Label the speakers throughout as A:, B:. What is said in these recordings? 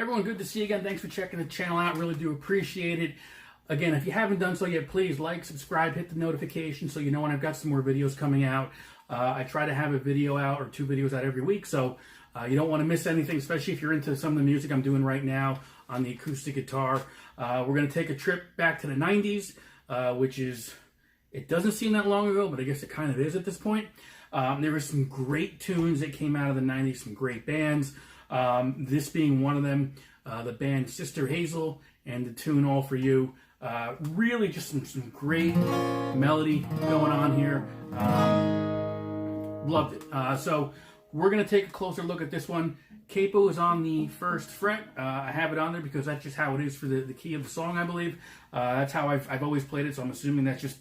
A: Everyone, good to see you again. Thanks for checking the channel out. Really do appreciate it. Again, if you haven't done so yet, please like, subscribe, hit the notification so you know when I've got some more videos coming out. I try to have a video out or 2 videos out every week, so you don't want to miss anything, especially if you're into some of the music I'm doing right now on the acoustic guitar. We're going to take a trip back to the 90s, which is, it doesn't seem that long ago, but I guess it kind of is at this point. There were some great tunes that came out of the 90s, some great bands. This being one of them, the band Sister Hazel and the tune All For You. Really just some great melody going on here. Loved it. So we're going to take a closer look at this one. Capo is on the 1st fret. I have it on there because that's just how it is for the key of the song, I believe. That's how I've always played it, so I'm assuming that's just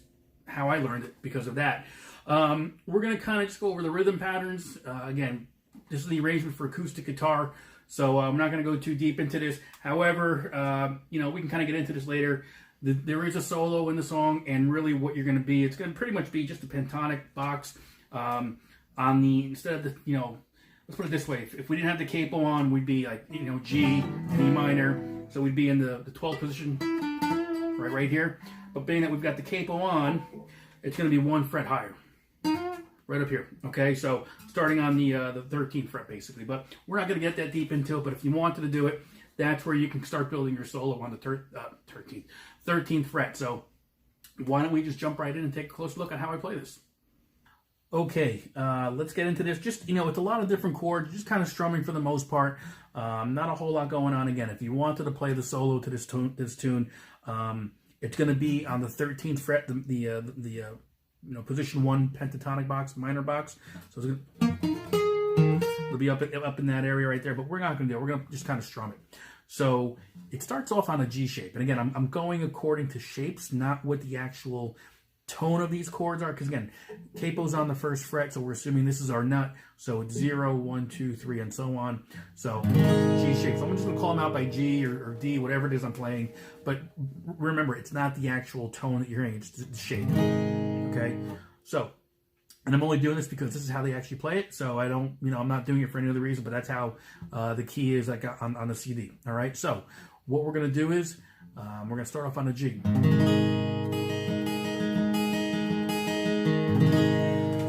A: how I learned it because of that. We're going to kind of just go over the rhythm patterns. Again, this is the arrangement for acoustic guitar, so I'm not going to go too deep into this. However, you know, we can kind of get into this later. There is a solo in the song, and really what you're going to be, it's going to pretty much be just a pentatonic box on the, instead of the, you know, let's put it this way. If we didn't have the capo on, we'd be like, you know, G and E minor, so we'd be in the 12th position right here. But being that we've got the capo on, it's going to be 1 fret higher. Right up here, okay? So starting on the 13th fret, basically. But we're not going to get that deep into it, but if you wanted to do it, that's where you can start building your solo on the 13th fret. So why don't we just jump right in and take a close look at how I play this. Okay, let's get into this. Just, you know, it's a lot of different chords, just kind of strumming for the most part. Not a whole lot going on. Again, if you wanted to play the solo to this tune, it's going to be on the 13th fret, you know, position 1 pentatonic box, minor box. So it'll be up in that area right there, but we're not going to do it. We're going to just kind of strum it. So it starts off on a G shape. And again, I'm going according to shapes, not what the actual tone of these chords are. Because again, capo's on the 1st fret, so we're assuming this is our nut. So it's 0, 1, 2, 3, and so on. So G shape. So I'm just going to call them out by G or D, whatever it is I'm playing. But remember, it's not the actual tone that you're hearing. It's the shape. Okay, so, and I'm only doing this because this is how they actually play it, so I don't, you know, I'm not doing it for any other reason, but that's how the key is like on the CD, all right? So, what we're going to do is, we're going to start off on a G. So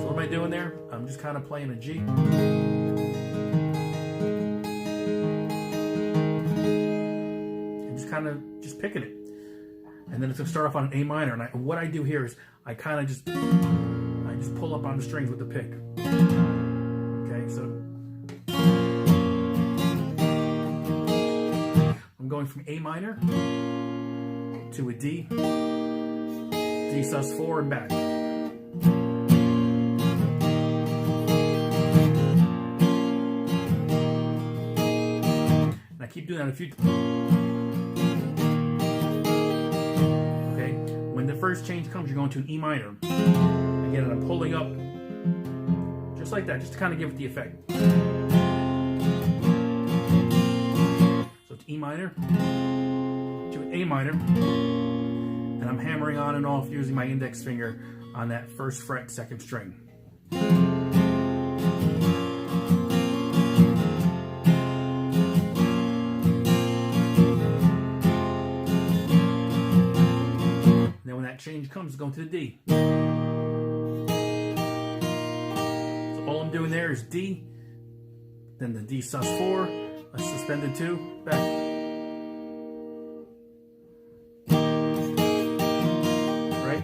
A: what am I doing there? I'm just kind of playing a G. And just kind of, just picking it. And then it's going to start off on an A minor. And what I do here is I kind of just pull up on the strings with the pick. Okay, so I'm going from A minor to a D, D sus4 and back. And I keep doing that a few times. When the first change comes, you're going to an E minor. Again, and I'm pulling up just like that, just to kind of give it the effect. So it's E minor to an A minor, and I'm hammering on and off using my index finger on that 1st fret, 2nd string. Change comes going to the D. So all I'm doing there is D, then the D sus4, a suspended 2, back. Right?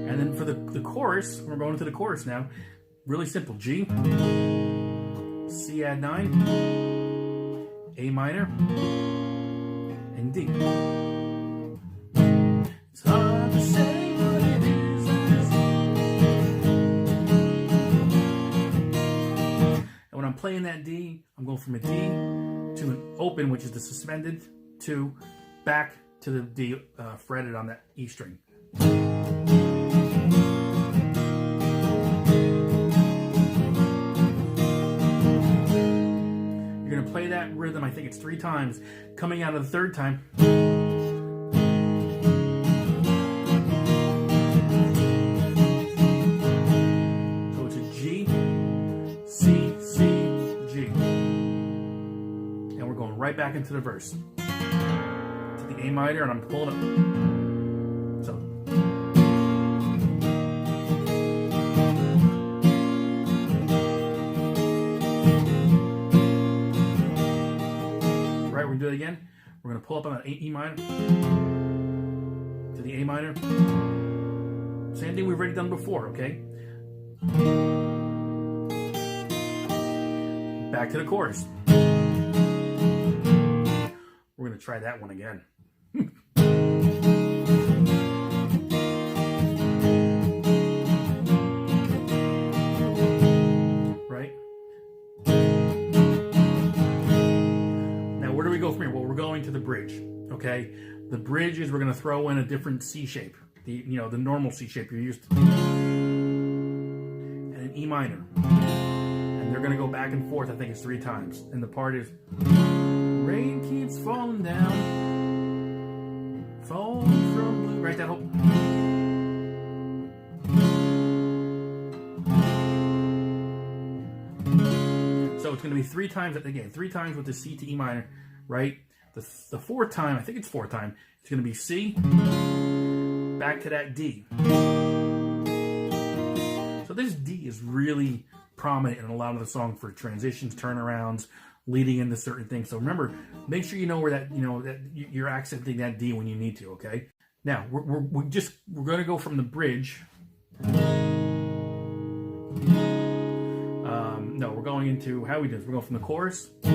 A: And then for the chorus, we're going to the chorus now. Really simple. G, C add 9, A minor, and D. It's hard to say what it is. And when I'm playing that D, I'm going from a D to an open, which is the suspended, to back to the D fretted on that E string. You're going to play that rhythm, I think it's 3 times. Coming out of the 3rd time, so it's a G, C, C, G. And we're going right back into the verse. To the A minor, and I'm pulling up. So. Right, we're going to do it again. We're going to pull up on an E minor. To the A minor. Same thing we've already done before, okay? Back to the chorus. We're going to try that one again. Right? Now, where do we go from here? Well, we're going to the bridge, okay? The bridge is we're going to throw in a different C shape. The normal C shape you're used to. And an E minor. And they're going to go back and forth, I think it's 3 times. And the part is, rain keeps falling down, falling from blue. Right, that whole. So it's going to be 3 times, again, 3 times with the C to E minor, right? The 4th time, I think it's 4th time, it's going to be C, back to that D. So this D is really prominent in a lot of the song for transitions, turnarounds, leading into certain things. So remember, make sure you know where that, that you're accenting that D when you need to, okay? Now, we're going to go from the bridge. No, we're going into, how we do this? We're going from the chorus. We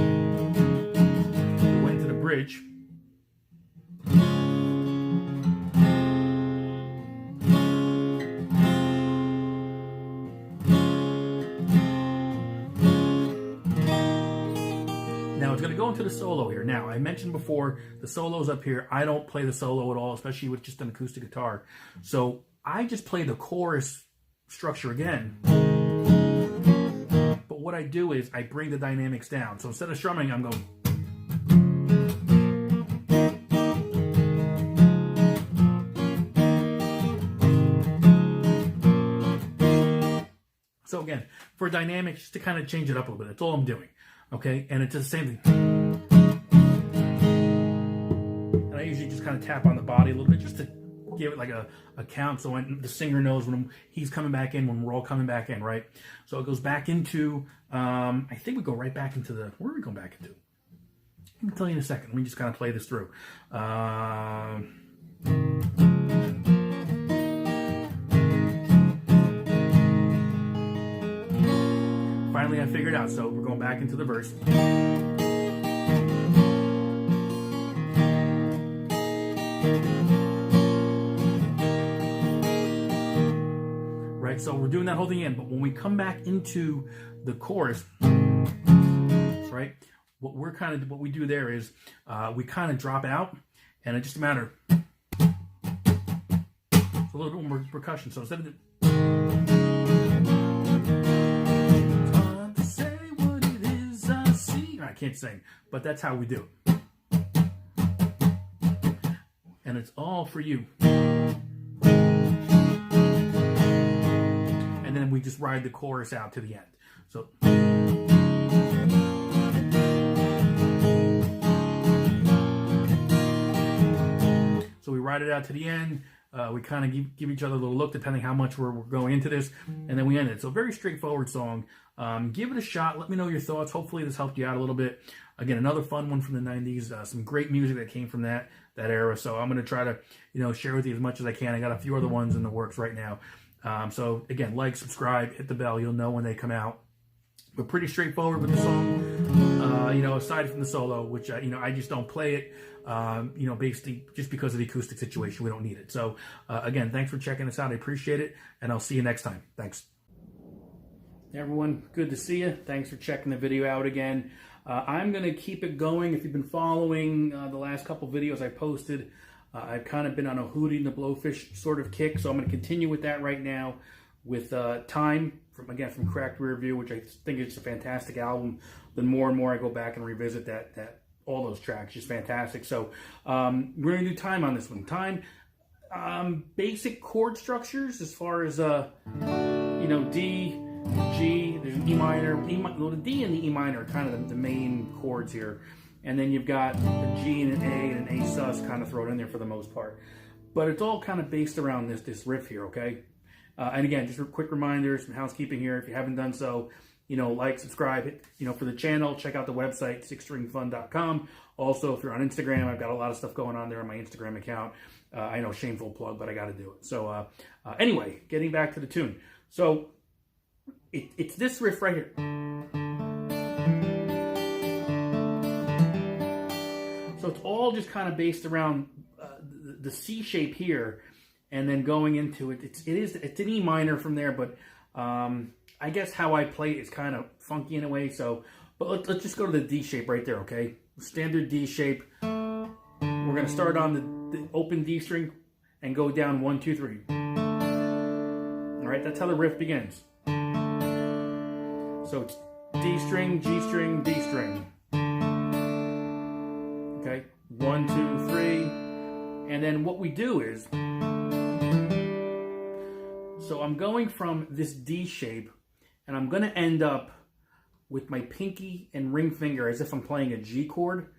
A: went to the bridge. Now it's going to go into the solo here. Now, I mentioned before, the solo's up here. I don't play the solo at all, especially with just an acoustic guitar. So I just play the chorus structure again. But what I do is I bring the dynamics down. So instead of strumming, I'm going. So again, for dynamics, just to kind of change it up a little bit. That's all I'm doing. Okay, and it's the same thing. And I usually just kind of tap on the body a little bit just to give it like a count so when the singer knows when he's coming back in, when we're all coming back in, right? So it goes back into, I think we go right back into the, where are we going back into? I'll tell you in a second. Let me just kind of play this through. Finally, I figured out. So we're going back into the verse. Right, so we're doing that whole thing in. But when we come back into the chorus, right, what we do there is we kind of drop out, and it's just a matter. It's a little bit more percussion. So instead of the, I can't sing, but that's how we do it. And it's all for you. And then we just ride the chorus out to the end. So we ride it out to the end. We kind of give each other a little look depending how much we're going into this, and then we end it. So very straightforward song. Give it a shot. Let me know your thoughts. Hopefully this helped you out a little bit. Again, another fun one from the 90s. Some great music that came from that era. So I'm going to try to share with you as much as I can. I got a few other ones in the works right now. So again, like, subscribe, hit the bell. You'll know when they come out. But pretty straightforward with the song. aside from the solo, which, I just don't play it, basically just because of the acoustic situation. We don't need it. So, again, thanks for checking this out. I appreciate it, and I'll see you next time. Thanks. Hey everyone, good to see you. Thanks for checking the video out again. I'm going to keep it going. If you've been following the last couple videos I posted, I've kind of been on a Hootie and the Blowfish sort of kick, so I'm going to continue with that right now with Time, from Cracked Rear View, which I think is a fantastic album. The more and more I go back and revisit all those tracks, just fantastic. So we're going to do Time on this one. Time, basic chord structures as far as, D, G, there's an E minor. The D and the E minor are kind of the main chords here. And then you've got a G and an A and an A sus kind of thrown in there for the most part. But it's all kind of based around this riff here, okay? And again, just a quick reminder, some housekeeping here. If you haven't done so, like, subscribe, for the channel. Check out the website, sixstringfun.com. Also, if you're on Instagram, I've got a lot of stuff going on there on my Instagram account. I know, shameful plug, but I got to do it. So anyway, getting back to the tune. So it's this riff right here. So it's all just kind of based around the C shape here, and then going into it. It's an E minor from there, but I guess how I play it is kind of funky in a way. So, but let's just go to the D shape right there, okay? Standard D shape. We're gonna start on the open D string and go down 1, 2, 3. All right, that's how the riff begins. So it's D string, G string, D string. Okay, 1, 2, 3. And then what we do is, so I'm going from this D shape, and I'm going to end up with my pinky and ring finger as if I'm playing a G chord,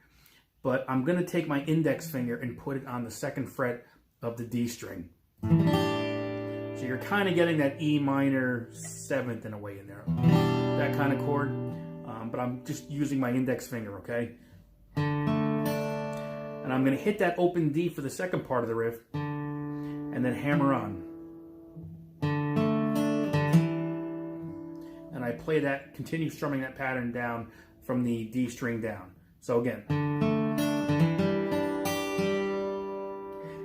A: but I'm going to take my index finger and put it on the 2nd fret of the D string. So you're kind of getting that E minor 7th in a way in there, that kind of chord, but I'm just using my index finger, okay? And I'm going to hit that open D for the second part of the riff, and then hammer on. And I play that, continue strumming that pattern down from the D string down. So again.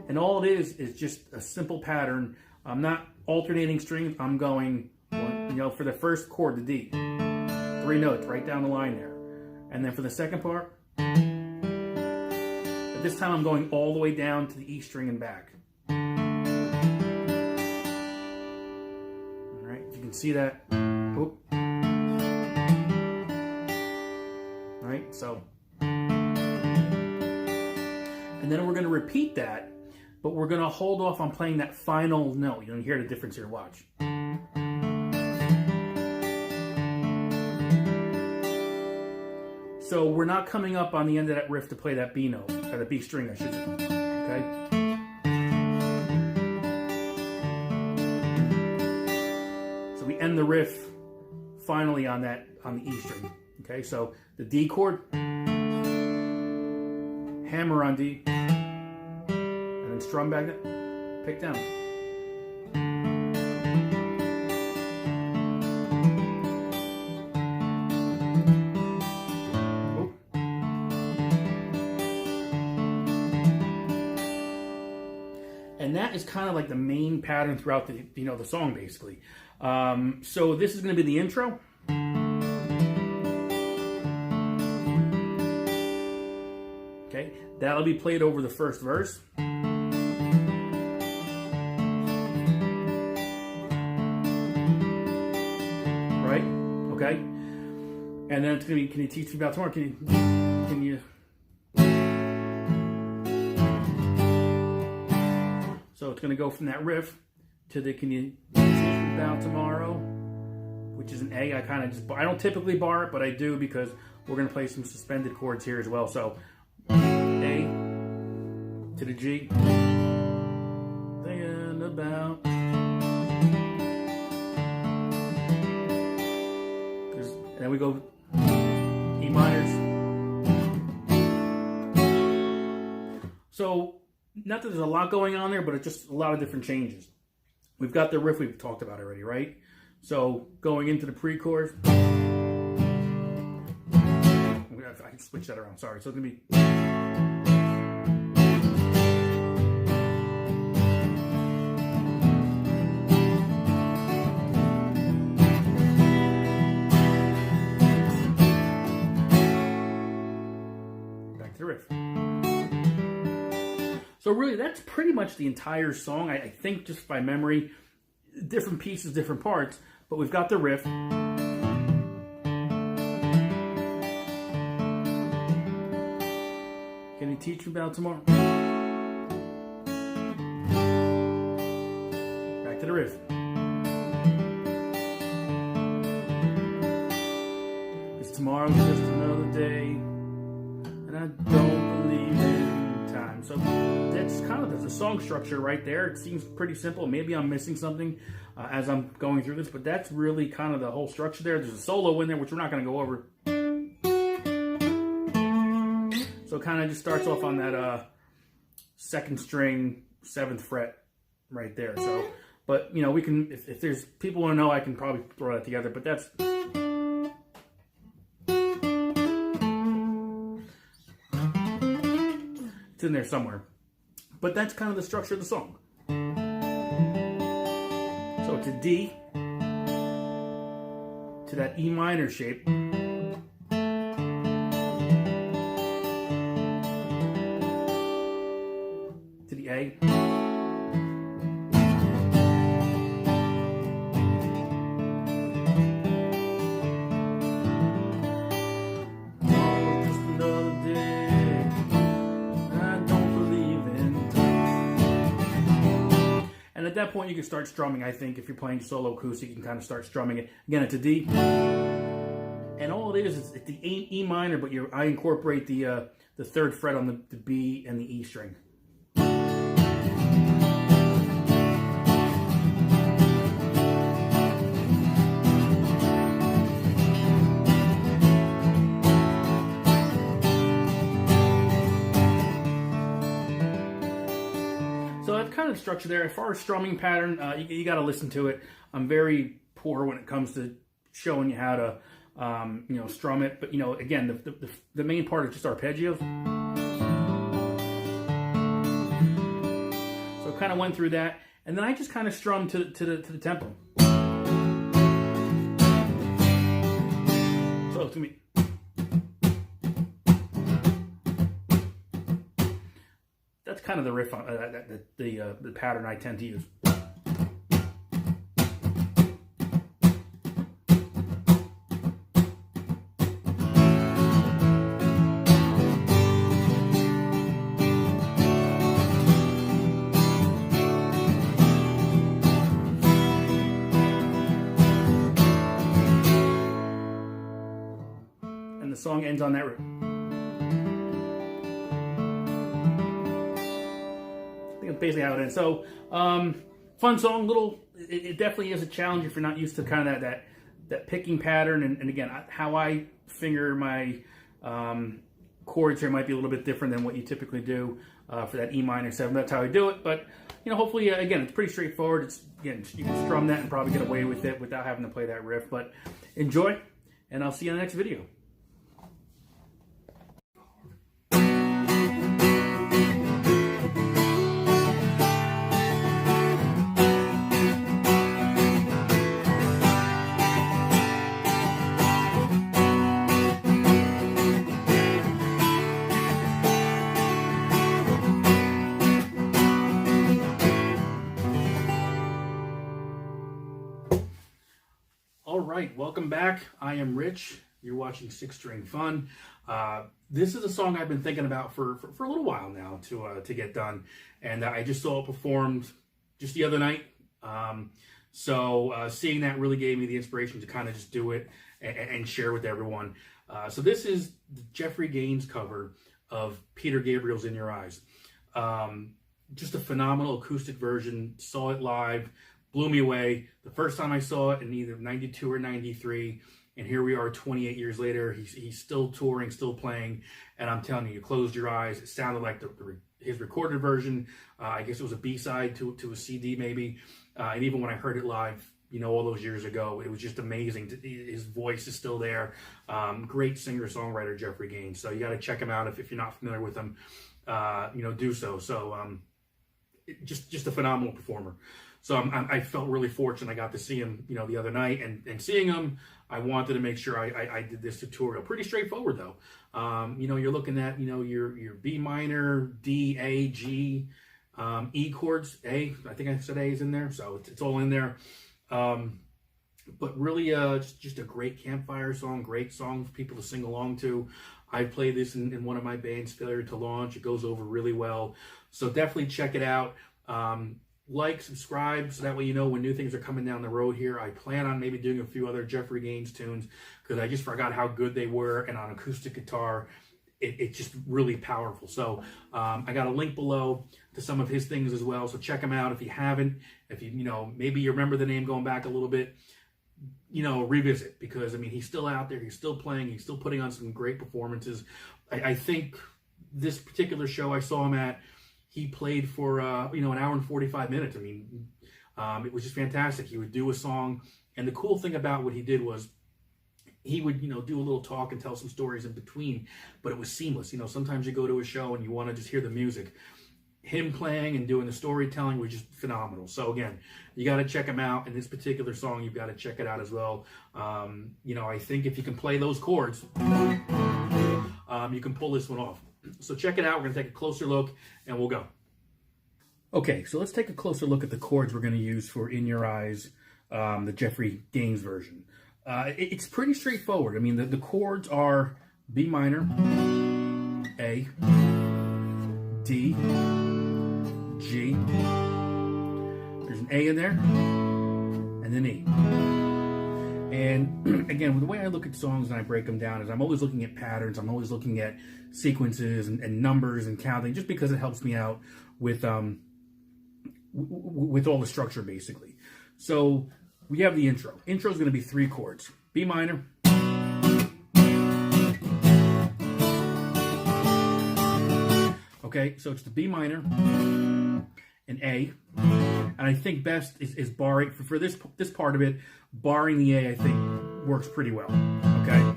A: And all it is just a simple pattern. I'm not alternating strings. I'm going, for the first chord, the D. 3 notes right down the line there. And then for the second part, this time I'm going all the way down to the E string and back. All right, if you can see that. Oh. All right, so. And then we're going to repeat that, but we're going to hold off on playing that final note. You can hear the difference here, watch. So we're not coming up on the end of that riff to play that B note, or the B string, I should say, okay? So we end the riff finally on the E string, okay? So the D chord, hammer on D, and then strum back, pick down. And that is kind of like the main pattern throughout the song, basically. So this is going to be the intro. Okay, that'll be played over the first verse. Right? Okay. And then it's going to be, can you teach me about tomorrow? Can you? So it's going to go from that riff to the can you teach me about tomorrow, which is an A. I don't typically bar it, but I do because we're going to play some suspended chords here as well. So A to the G, thinking about, and then we go E minors. So not that there's a lot going on there, but it's just a lot of different changes. We've got the riff we've talked about already, right? So going into the pre-chorus, I can switch that around. Sorry. So it's gonna be. Back to the riff. So really, that's pretty much the entire song. I think just by memory, different pieces, different parts, but we've got the riff. Can you teach me about tomorrow? Back to the riff. It's tomorrow's just another day, and I don't believe in time. So that's kind of the song structure right there. It seems pretty simple. Maybe I'm missing something as I'm going through this, but that's really kind of the whole structure there. There's a solo in there, which we're not going to go over. So it kind of just starts off on that second string, 7th fret right there. So, but you know, we can, if there's people want to know, I can probably throw that together, but that's. It's in there somewhere. But that's kind of the structure of the song. So it's a D to that E minor shape. To the A. And at that point, you can start strumming. I think if you're playing solo acoustic, you can kind of start strumming it. Again, it's a D. And all it is it's the E minor, but I incorporate the 3rd fret on the B and the E string. So that's kind of the structure there. As far as strumming pattern, you got to listen to it. I'm very poor when it comes to showing you how to, strum it. But again, the main part is just arpeggios. So kind of went through that, and then I just kind of strummed to the tempo. So it's gonna be. That's kind of the riff on the pattern I tend to use. And the song ends on that riff. Basically how it ends. So fun song, it definitely is a challenge if you're not used to kind of that picking pattern, and again, how I finger my chords here might be a little bit different than what you typically do for that E minor 7. That's how I do it, but hopefully again, it's pretty straightforward. It's again, you can strum that and probably get away with it without having to play that riff, but enjoy, and I'll see you in the next video. All right, welcome back. I am Rich. You're watching 6 String Fun. This is a song I've been thinking about for a little while now to get done, and I just saw it performed just the other night. So seeing that really gave me the inspiration to kind of just do it and share with everyone. So this is the Jeffrey Gaines cover of Peter Gabriel's "In Your Eyes." Just a phenomenal acoustic version. Saw it live. Blew me away. The first time I saw it in either 92 or 93, and here we are 28 years later. He's still touring, still playing, and I'm telling you, you closed your eyes. It sounded like his recorded version. I guess it was a B-side to a CD maybe, and even when I heard it live, all those years ago. It was just amazing. His voice is still there. Great singer-songwriter, Jeffrey Gaines. So you got to check him out if you're not familiar with him. Do so. So just a phenomenal performer. So I felt really fortunate. I got to see him, the other night, and seeing him, I wanted to make sure I did this tutorial. Pretty straightforward though. You're looking at, your B minor, D, A, G, E chords. A, I think I said A is in there, so it's all in there. But really, just a great campfire song, great song for people to sing along to. I played this in one of my bands, Failure to Launch. It goes over really well. So definitely check it out. Like, subscribe, so that way you know when new things are coming down the road here. I plan on maybe doing a few other Jeffrey Gaines tunes, because I just forgot how good they were, and on acoustic guitar, it's just really powerful. So I got a link below to some of his things as well, so check them out if you haven't. If maybe you remember the name going back a little bit, revisit, because he's still out there, he's still playing, he's still putting on some great performances. I think this particular show I saw him at, he played for an hour and 45 minutes. It was just fantastic. He would do a song, and the cool thing about what he did was he would do a little talk and tell some stories in between, but it was seamless. Sometimes you go to a show and you want to just hear the music. Him playing and doing the storytelling was just phenomenal. So again, you got to check him out. And this particular song, you've got to check it out as well. I think if you can play those chords, you can pull this one off. So check it out. We're going to take a closer look, and we'll go. Okay, so let's take a closer look at the chords we're going to use for In Your Eyes, the Jeffrey Gaines version. It's pretty straightforward. The chords are B minor, A, D, G. There's an A in there, and then E. And again, the way I look at songs and I break them down is I'm always looking at patterns. I'm always looking at sequences and numbers and counting, just because it helps me out with all the structure, basically. So we have the intro. Intro is going to be 3 chords. B minor. Okay, so it's the B minor, an A, and I think best is barring, for this part of it, barring the A, I think works pretty well, okay?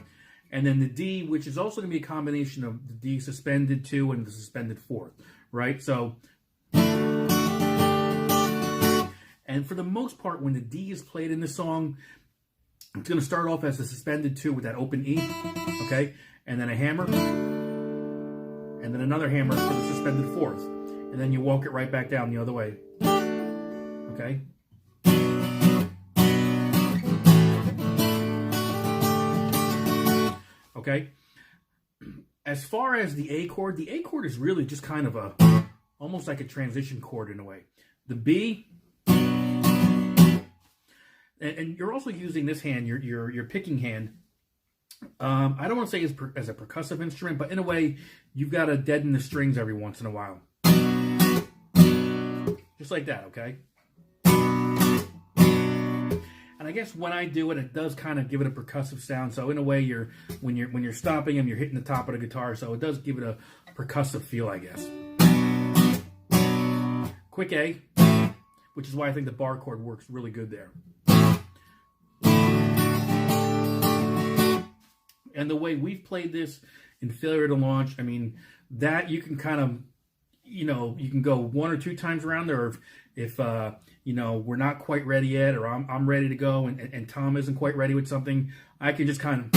A: And then the D, which is also going to be a combination of the D suspended 2 and the suspended 4th, right? So, and for the most part, when the D is played in the song, it's going to start off as a suspended 2 with that open E, okay? And then a hammer, and then another hammer for the suspended 4th. And then you walk it right back down the other way, okay? Okay? As far as the A chord is really just kind of almost like a transition chord in a way. The B, and you're also using this hand, your picking hand. I don't want to say as a percussive instrument, but in a way, you've got to deaden the strings every once in a while. Just like that, okay? And I guess when I do it, it does kind of give it a percussive sound. So in a way, when you're stopping them, you're hitting the top of the guitar. So it does give it a percussive feel, I guess. Quick A, which is why I think the bar chord works really good there. And the way we've played this in Failure to Launch, that you can kind of, you can go 1 or 2 times around there. Or if we're not quite ready yet, or I'm ready to go, and Tom isn't quite ready with something, I can just kind of,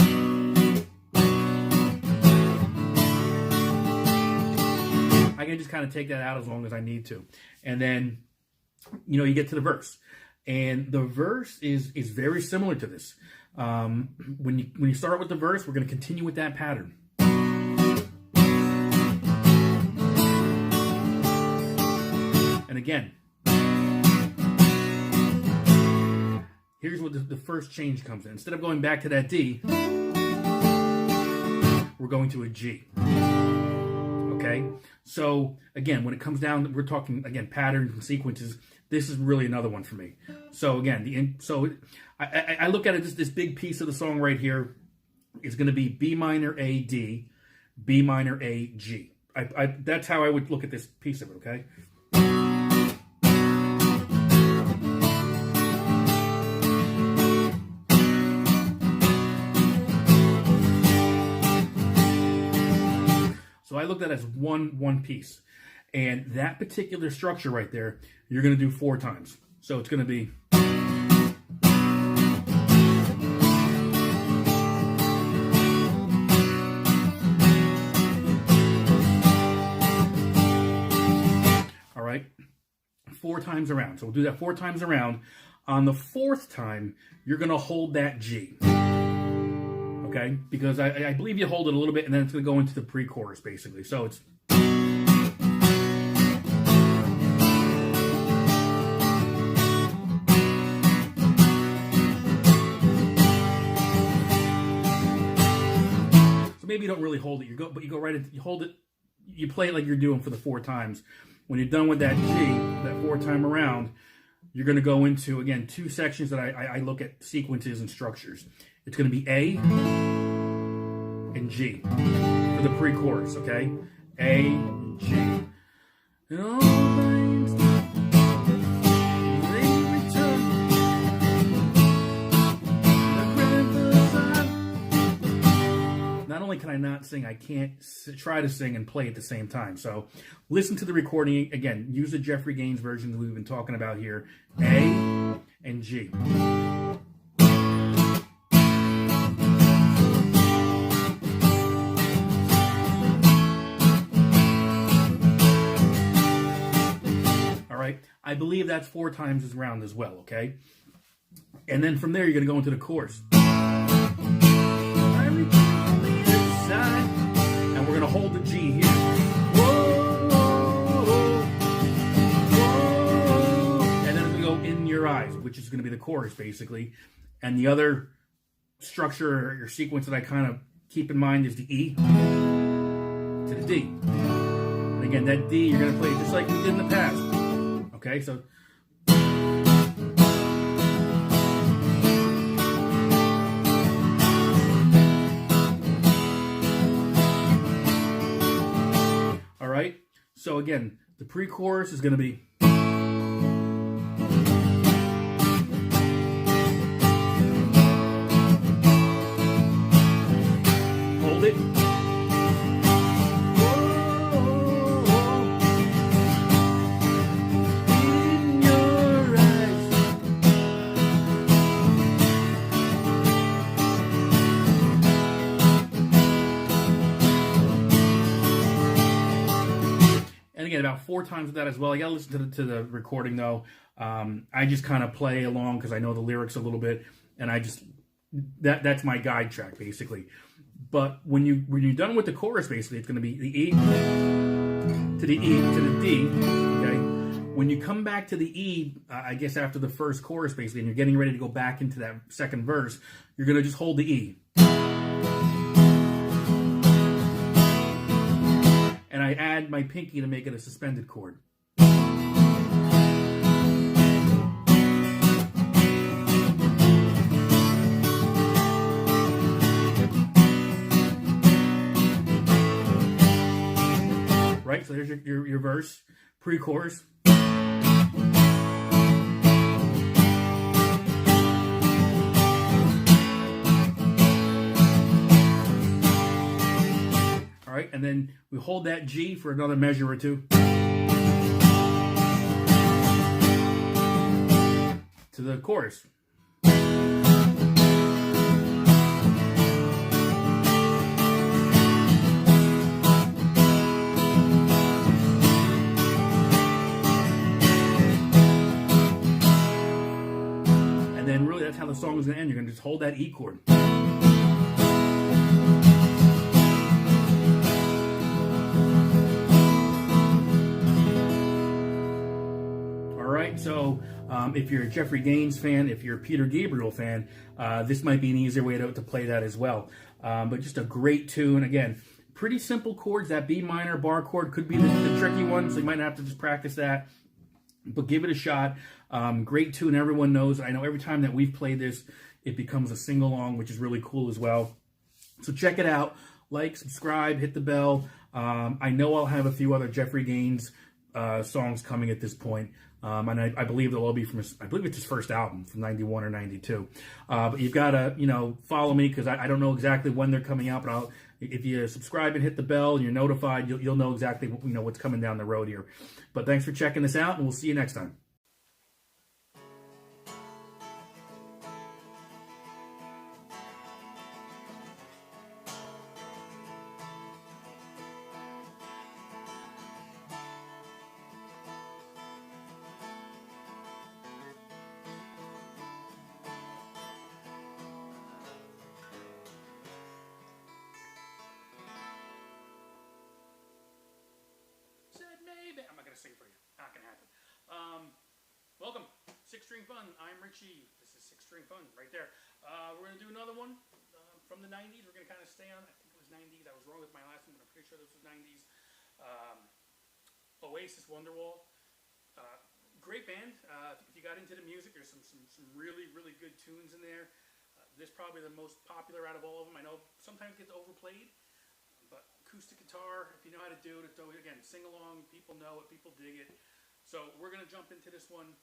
A: take that out as long as I need to. And then, you get to the verse. And the verse is very similar to this. When you start with the verse, we're going to continue with that pattern. And again, here's where the first change comes in. Instead of going back to that D, we're going to a G. Okay? So, again, when it comes down, we're talking, again, patterns and sequences. This is really another one for me. So, again, I look at it, this big piece of the song right here is going to be B minor, A, D, B minor, A, G. That's how I would look at this piece of it, okay? So I looked at it as one piece. And that particular structure right there, you're going to do 4 times. So it's going to be... All right, 4 times around. So we'll do that 4 times around. On the 4th time, you're going to hold that G. Okay? Because I believe you hold it a little bit, and then it's going to go into the pre-chorus, basically. So it's... So maybe you don't really hold it. But you go right into... You hold it... You play it like you're doing for the 4 times. When you're done with that G, that 4 time around, you're going to go into, again, 2 sections that I look at sequences and structures. It's going to be A and G for the pre-chorus, okay? A and G. And all things they return. Not only can I not sing, I can't try to sing and play at the same time. So listen to the recording. Again, use the Jeffrey Gaines version that we've been talking about here. A and G. All right. I believe that's 4 times as round as well, okay? And then from there, you're going to go into the chorus. And we're going to hold the G here. Whoa, whoa, whoa. And then it's going to go in your eyes, which is going to be the chorus, basically. And the other structure or sequence that I kind of keep in mind is the E to the D. And again, that D, you're going to play just like we did in the past. Okay, so... Right? So again, the pre-chorus is going to be hold it. In your eyes. And again, about 4 times with that as well. You got to listen to the recording, though. I just kind of play along because I know the lyrics a little bit, and I just that's my guide track basically. But when you're done with the chorus, basically, it's going to be the E to the E to the D. Okay. When you come back to the E, I guess after the first chorus, basically, and you're getting ready to go back into that second verse, you're going to just hold the E. And I add my pinky to make it a suspended chord. Right, so there's your verse, pre-chorus. Right, and then we hold that G for another measure or 2 to the chorus. And then really that's how the song is going to end. You're going to just hold that E chord. So if you're a Jeffrey Gaines fan, if you're a Peter Gabriel fan, this might be an easier way to play that as well. But just a great tune. Again, pretty simple chords. That B minor bar chord could be the tricky one, so you might have to just practice that. But give it a shot. Great tune. Everyone knows. I know every time that we've played this, it becomes a sing-along, which is really cool as well. So check it out. Like, subscribe, hit the bell. I know I'll have a few other Jeffrey Gaines songs coming at this point. And I believe they'll all be from I believe it's his first album from '91 or '92. But you've got to follow me because I don't know exactly when they're coming out. But if you subscribe and hit the bell and you're notified, you'll know exactly what's coming down the road here. But thanks for checking this out, and we'll see you next time. I'm not going to sing for you. Not going to happen. Welcome. Six String Fun. I'm Richie. This is Six String Fun right there. We're going to do another one from the 90s. We're going to kind of stay on, I think it was 90s. I was wrong with my last one, but I'm pretty sure this was 90s. Oasis, Wonderwall. Great band. If you got into the music, there's some really, really good tunes in there. This is probably the most popular out of all of them. I know sometimes it gets overplayed. But acoustic guitar, if you know how to do it, it's always, again, sing along, people know it, people dig it. So we're going to jump into this one.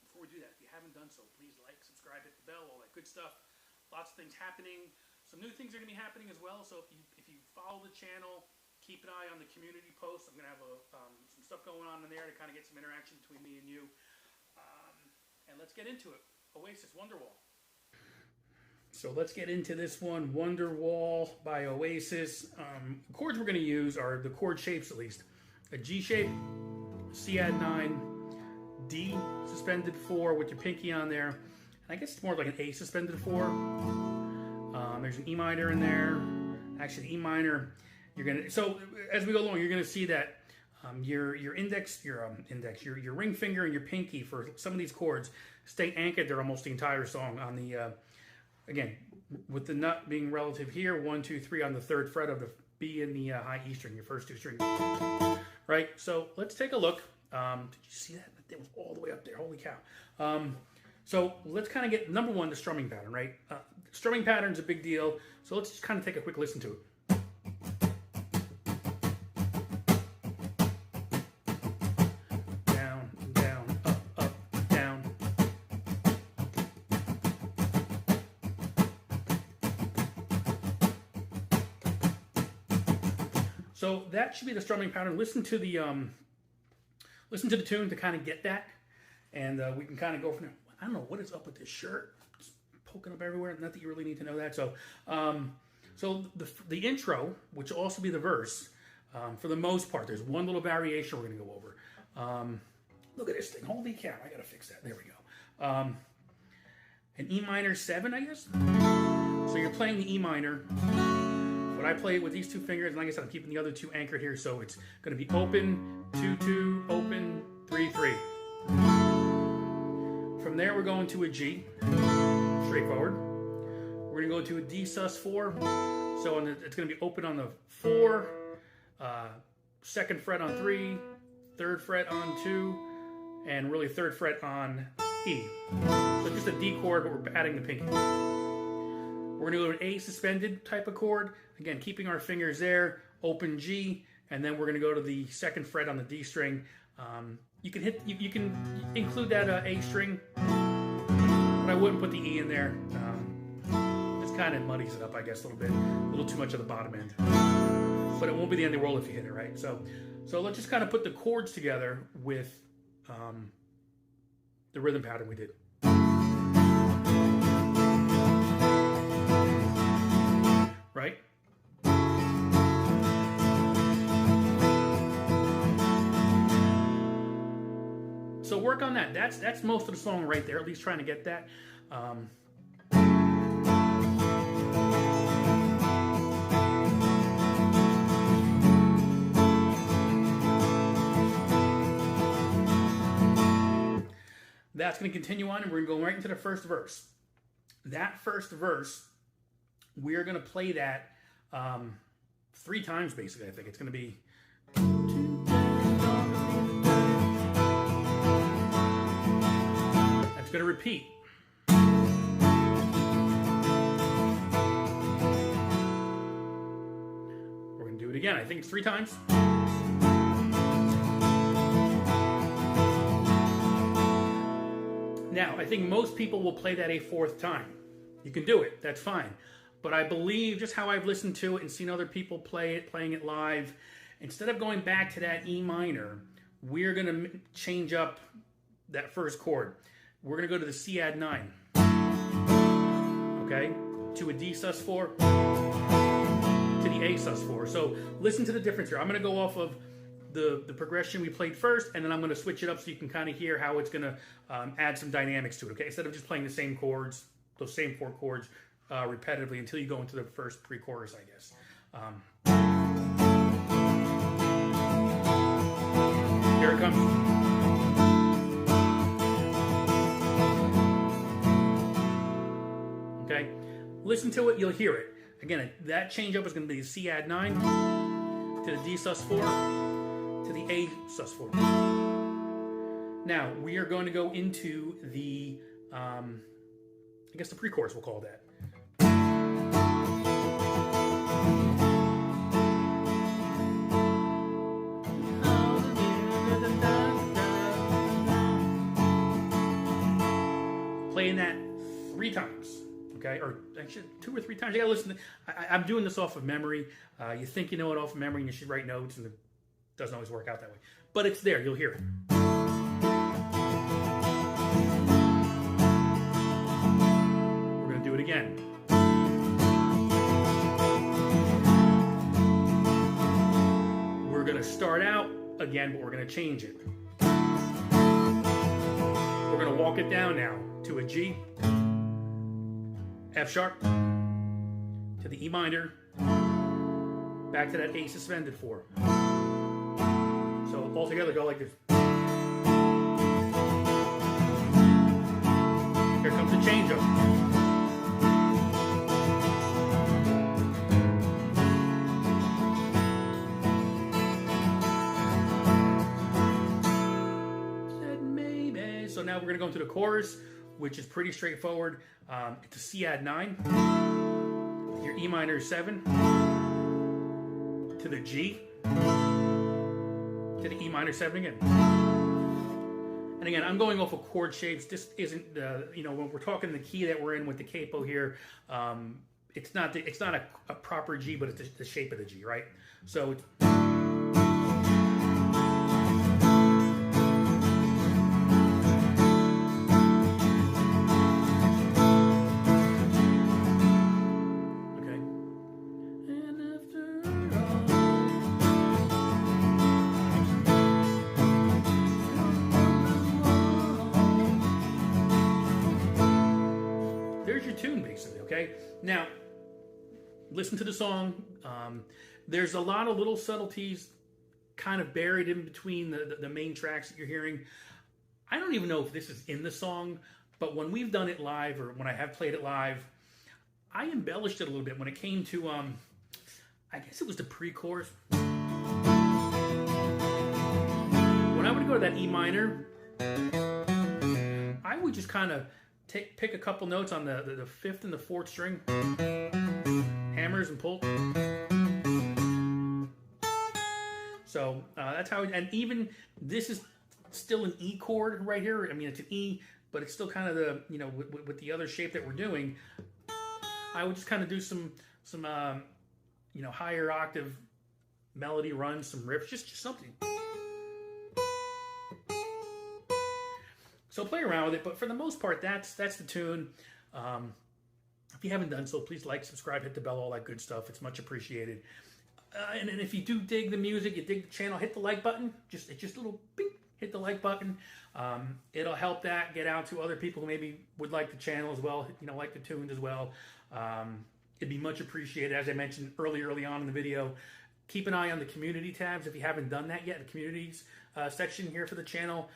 A: Before we do that, if you haven't done so, please like, subscribe, hit the bell, all that good stuff. Lots of things happening. Some new things are going to be happening as well. So if you follow the channel, keep an eye on the community posts. I'm going to have some stuff going on in there to kind of get some interaction between me and you. And let's get into it. Oasis, Wonderwall. So let's get into this one, Wonderwall by Oasis. The chords we're going to use are the chord shapes, at least. A G shape, C add 9, D suspended 4 with your pinky on there. And I guess it's more like an A suspended 4. There's an E minor in there. Actually, the E minor, so as we go along, you're gonna see that your ring finger and your pinky for some of these chords stay anchored there almost the entire song on the. Again, with the nut being relative here, 1, 2, 3 on the 3rd fret of the B and the high E string, your first 2 strings. Right, so let's take a look. Did you see that? That was all the way up there. Holy cow. So let's kind of get, number one, the strumming pattern, right? Strumming pattern's a big deal, so let's just kind of take a quick listen to it. So that should be the strumming pattern. Listen to the tune to kind of get that, and we can kind of go from there. I don't know what is up with this shirt. It's poking up everywhere. Not that you really need to know that. So, the intro, which will also be the verse, for the most part, there's one little variation we're going to go over. Look at this thing. Holy cow! I got to fix that. There we go. An E minor 7, I guess. So you're playing the E minor. But I play it with these 2 fingers, and like I said, I'm keeping the other 2 anchored here, so it's going to be open, 2, 2, open, 3, 3. From there, we're going to a G, straightforward. We're going to go to a D sus 4, so it's going to be open on the 4, 2nd fret on 3, 3rd fret on 2, and really 3rd fret on E. So just a D chord, but we're adding the pinky. We're going to go to an A suspended type of chord. Again, keeping our fingers there, open G, and then we're going to go to the 2nd fret on the D string. You can include that A string, but I wouldn't put the E in there. Just kind of muddies it up, I guess, a little bit. A little too much at the bottom end. But it won't be the end of the world if you hit it, right? So let's just kind of put the chords together with the rhythm pattern we did. Right? So work on that. That's most of the song right there, at least trying to get that. That's going to continue on, and we're going to go right into the first verse. That first verse, we're going to play that 3 times, basically, I think. It's going to be... That's going to repeat. We're going to do it again. I think it's 3 times. I think most people will play that a fourth time. You can do it, that's fine. But I believe, just how I've listened to it and seen other people playing it live, instead of going back to that E minor, we're going to change up that first chord. We're going to go to the C add 9. Okay? To a D sus4, to the A sus4. So listen to the difference here. I'm going to go off of the progression we played first, and then I'm going to switch it up so you can kind of hear how it's going to add some dynamics to it. Okay? Instead of just playing the same chords, those same 4 chords repetitively until you go into the first pre-chorus, I guess. Here it comes. Okay, listen to it, you'll hear it. Again, that change up is going to be the C add 9 to the D sus4 to the A sus4. Now we are going to go into the I guess the pre-chorus, we'll call that. Playing that 3 times, okay, or actually 2 or 3 times. You gotta listen. I'm doing this off of memory. You think you know it off of memory, and you should write notes, and it doesn't always work out that way. But it's there. You'll hear it. We're gonna do it again. We're gonna start out again, but we're gonna change it. We're gonna walk it down now to a G, F sharp, to the E minor, back to that A suspended 4. So all together go like this. Here comes the change up. So now we're going to go into the chorus, which is pretty straightforward. It's a C add 9, your E minor 7, to the G, to the E minor 7 again. And again, I'm going off of chord shapes. This isn't, when we're talking the key that we're in with the capo here, it's not a proper G, but it's the shape of the G, right? So it's... Okay, now listen to the song. There's a lot of little subtleties kind of buried in between the main tracks that you're hearing. I don't even know if this is in the song, but when we've done it live, or when I have played it live, I embellished it a little bit when it came to, I guess it was the pre-chorus. When I would go to that E minor, I would just kind of pick a couple notes on the 5th and the 4th string, hammers and pull. So that's how, and even this is still an E chord right here. I mean, it's an E, but it's still kind of the, with the other shape that we're doing. I would just kind of do some higher octave melody runs, some riffs, just something. So play around with it, but for the most part, that's the tune. If you haven't done so, please like, subscribe, hit the bell, all that good stuff. It's much appreciated. And if you do dig the music, you dig the channel, hit the like button. It's just a little bing, hit the like button. It'll help that get out to other people who maybe would like the channel as well, like the tunes as well. It'd be much appreciated. As I mentioned early on in the video, keep an eye on the community tabs if you haven't done that yet. The communities section here for the channel.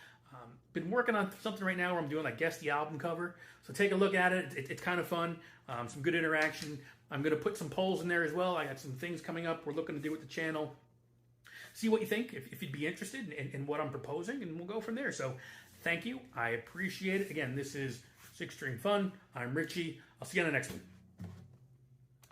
A: Been working on something right now where I'm doing like guess the album cover. So take a look at it. It's kind of fun. Some good interaction. I'm going to put some polls in there as well. I got some things coming up we're looking to do with the channel. See what you think, if you'd be interested in what I'm proposing, and we'll go from there. So thank you. I appreciate it. Again, this is 6 String Fun. I'm Richie. I'll see you on the next one.